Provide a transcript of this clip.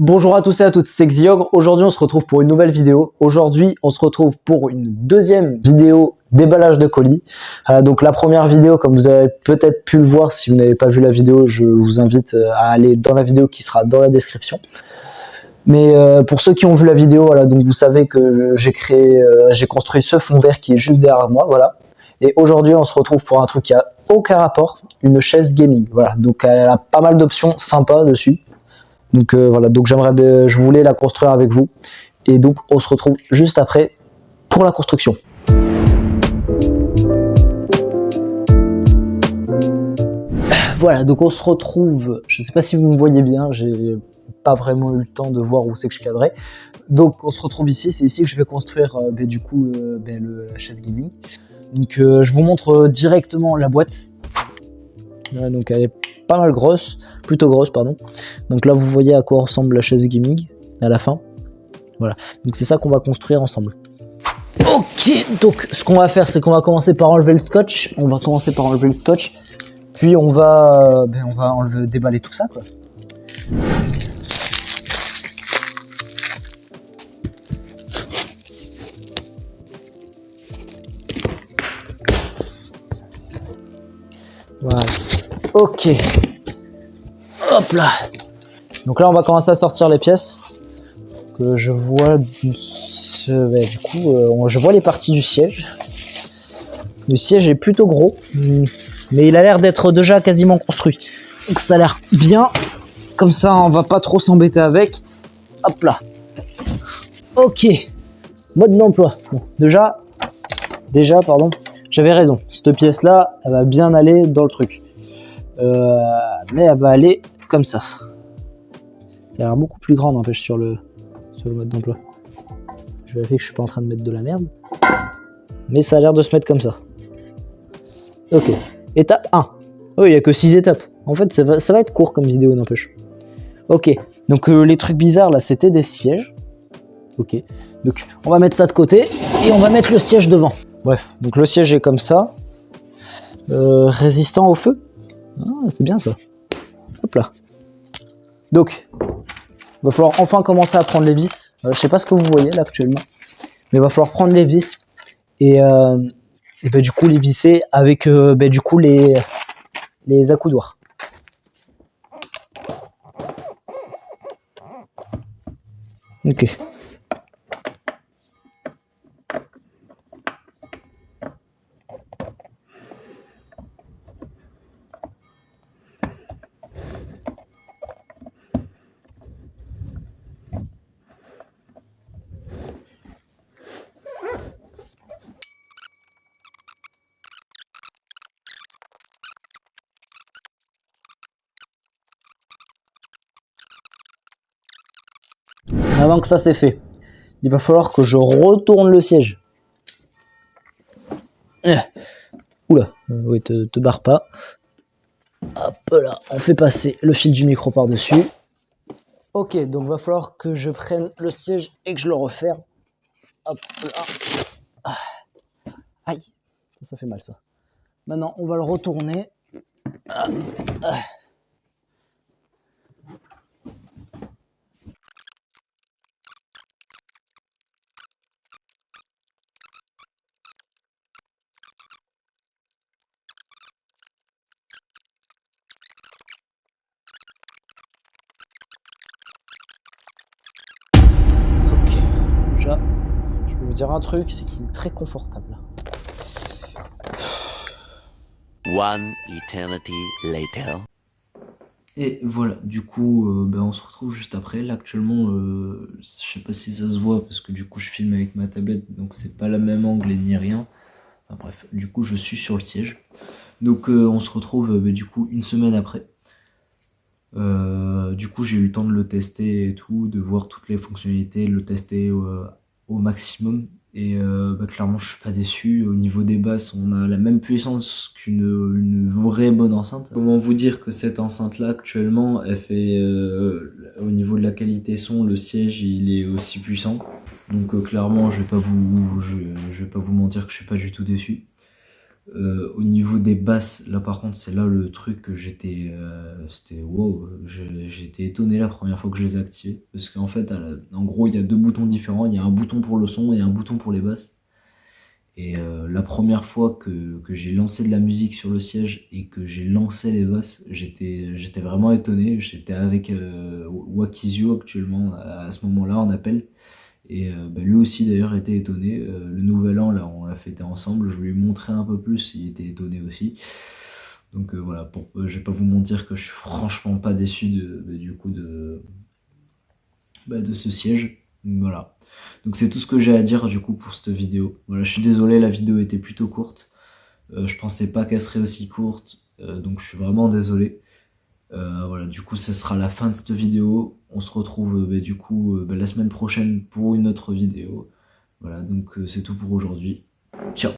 Bonjour à tous et à toutes, c'est Xiogre. Aujourd'hui on se retrouve pour une nouvelle vidéo. Aujourd'hui on se retrouve pour une deuxième vidéo déballage de colis. Donc la première vidéo, comme vous avez peut-être pu le voir, si vous n'avez pas vu la vidéo, je vous invite à aller dans la vidéo qui sera dans la description. Mais pour ceux qui ont vu la vidéo, voilà, donc vous savez que j'ai construit ce fond vert qui est juste derrière moi, voilà. Et aujourd'hui on se retrouve pour un truc qui a aucun rapport, une chaise gaming. Voilà, donc elle a pas mal d'options sympas dessus. Donc voilà, donc je voulais la construire avec vous. Et donc on se retrouve juste après pour la construction. Voilà, donc on se retrouve, je sais pas si vous me voyez bien, j'ai pas vraiment eu le temps de voir où c'est que je cadrais. Donc on se retrouve ici, c'est ici que je vais construire la chaise gaming. Donc je vous montre directement la boîte. Voilà, donc elle est pas mal grosse, plutôt grosse pardon. Donc là vous voyez à quoi ressemble la chaise gaming à la fin. Voilà, donc c'est ça qu'on va construire ensemble. Ok, donc ce qu'on va faire c'est qu'on va commencer par enlever le scotch. Puis on va déballer tout ça quoi. Voilà. Ok. Hop là. Donc là on va commencer à sortir les pièces. Que je vois je vois les parties du siège. Le siège est plutôt gros, mais il a l'air d'être déjà quasiment construit. Donc ça a l'air bien. Comme ça on va pas trop s'embêter avec. Hop là. Ok. Mode d'emploi. Bon, déjà, pardon. J'avais raison, cette pièce là elle va bien aller dans le truc, mais elle va aller comme ça. Ça a l'air beaucoup plus grand n'empêche sur le mode d'emploi. Je vérifie que je suis pas en train de mettre de la merde, mais ça a l'air de se mettre comme ça. Ok, étape 1. Oh, il n'y a que 6 étapes, en fait ça va être court comme vidéo n'empêche. Ok, donc les trucs bizarres là c'était des sièges. Ok, donc on va mettre ça de côté et on va mettre le siège devant. Bref, donc le siège est comme ça, résistant au feu. Ah, c'est bien ça. Hop là. Donc, il va falloir enfin commencer à prendre les vis. Je sais pas ce que vous voyez là actuellement, mais il va falloir prendre les vis et du coup les visser avec du coup les accoudoirs. Ok. Avant que ça c'est fait, il va falloir que je retourne le siège. Oula, oui, te barre pas. Hop là, on fait passer le fil du micro par-dessus. Ok, donc il va falloir que je prenne le siège et que je le referme. Hop là. Aïe, ça fait mal ça. Maintenant, on va le retourner. Déjà, je peux vous dire un truc, c'est qu'il est très confortable. One eternity later. Et voilà, du coup, on se retrouve juste après. Là, actuellement, je sais pas si ça se voit parce que du coup, je filme avec ma tablette, donc c'est pas le même angle et ni rien. Enfin bref, du coup, je suis sur le siège. Donc, on se retrouve du coup une semaine après. Du coup, j'ai eu le temps de le tester et tout, de voir toutes les fonctionnalités, de le tester au maximum. Et clairement, je suis pas déçu. Au niveau des basses, on a la même puissance qu'une vraie bonne enceinte. Comment vous dire que cette enceinte-là, actuellement, elle fait au niveau de la qualité son, le siège, il est aussi puissant. Donc clairement, je vais pas vous mentir que je suis pas du tout déçu. Au niveau des basses, là par contre, c'est là le truc que c'était wow, j'étais étonné la première fois que je les ai activés. Parce qu'en fait, en gros, il y a deux boutons différents. Il y a un bouton pour le son et un bouton pour les basses. Et la première fois que j'ai lancé de la musique sur le siège et que j'ai lancé les basses, j'étais vraiment étonné. J'étais avec Wakizio actuellement à ce moment-là en appel. Et bah, lui aussi d'ailleurs était étonné. Le nouvel an, là, on l'a fêté ensemble. Je lui ai montré un peu plus, il était étonné aussi. Donc voilà, je vais pas vous mentir que je suis franchement pas déçu du coup de ce siège. Voilà. Donc c'est tout ce que j'ai à dire du coup pour cette vidéo. Voilà, je suis désolé, la vidéo était plutôt courte. Je pensais pas qu'elle serait aussi courte, donc je suis vraiment désolé. Voilà, du coup, ça sera la fin de cette vidéo. On se retrouve du coup la semaine prochaine pour une autre vidéo. Voilà, donc c'est tout pour aujourd'hui. Ciao!